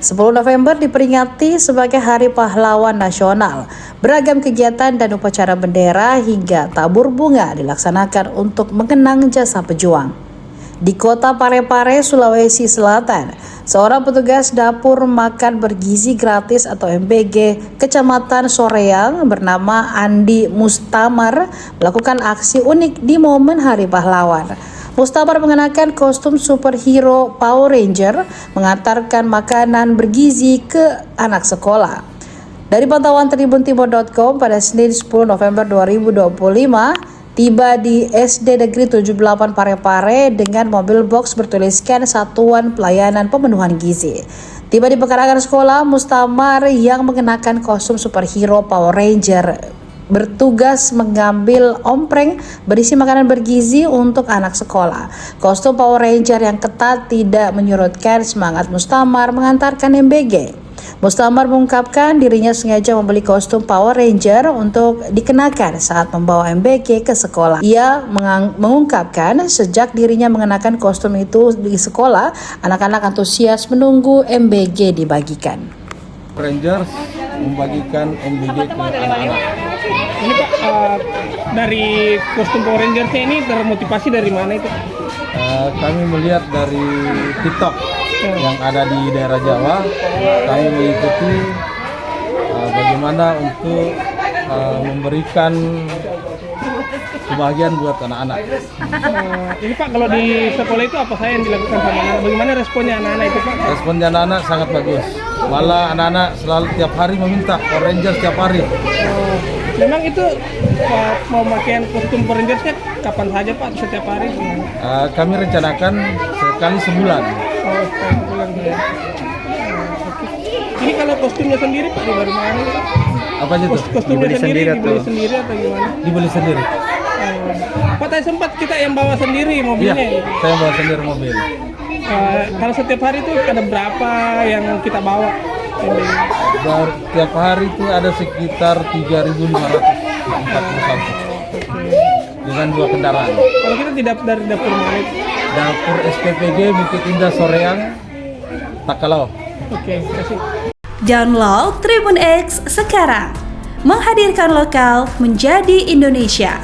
10 November diperingati sebagai Hari Pahlawan Nasional. Beragam kegiatan dan upacara bendera hingga tabur bunga dilaksanakan untuk mengenang jasa pejuang. Di kota Parepare, Sulawesi Selatan, seorang petugas dapur makan bergizi gratis atau MBG Kecamatan Soreang bernama Andi Mustamar melakukan aksi unik di momen Hari Pahlawan. Mustamar mengenakan kostum superhero Power Ranger mengantarkan makanan bergizi ke anak sekolah. Dari pantauan tribuntimur.com pada Senin 10 November 2025, tiba di SD Negeri 78 Parepare dengan mobil box bertuliskan Satuan Pelayanan Pemenuhan Gizi. Tiba di pekarangan sekolah, Mustamar yang mengenakan kostum superhero Power Ranger bertugas mengambil ompreng berisi makanan bergizi untuk anak sekolah. Kostum Power Ranger yang ketat tidak menyurutkan semangat Mustamar mengantarkan MBG. Mustamar mengungkapkan dirinya sengaja membeli kostum Power Ranger untuk dikenakan saat membawa MBG ke sekolah. Ia mengungkapkan sejak dirinya mengenakan kostum itu di sekolah, anak-anak antusias menunggu MBG dibagikan. Rangers membagikan MBG ke anak-anak. Ini Pak, dari kostum Power Rangers ini termotivasi dari mana itu? Kami melihat dari TikTok yang ada di daerah Jawa. Kami mengikuti bagaimana untuk memberikan kebahagiaan buat anak-anak. Ini Pak, kalau di sekolah itu apa saja yang dilakukan sama anak? Bagaimana responnya anak-anak itu Pak? Responnya anak-anak sangat bagus. Malah anak-anak selalu tiap hari meminta Power Rangers tiap hari. Memang itu mau pakaian kostum Power Rangers-nya kapan saja Pak? Setiap hari? Kami rencanakan sekali sebulan. Oh, sekali sebulan ya. Ini kalau kostumnya sendiri Pak dari mana? Apa aja tuh? Kostumnya sendiri dibeli sendiri atau gimana? Dibeli sendiri. Pak, tadi sempat kita yang bawa sendiri mobilnya. Iya, saya bawa sendiri mobil. Kalau setiap hari itu ada berapa yang kita bawa? Tiap hari itu ada sekitar 3.541 dengan 2 kendaraan. Kalau kita tidak dari dapur mana itu? Dapur SPPG Bukit Indah Soreang, Takalau. Oke, kasih. Download Tribun X sekarang, menghadirkan lokal menjadi Indonesia.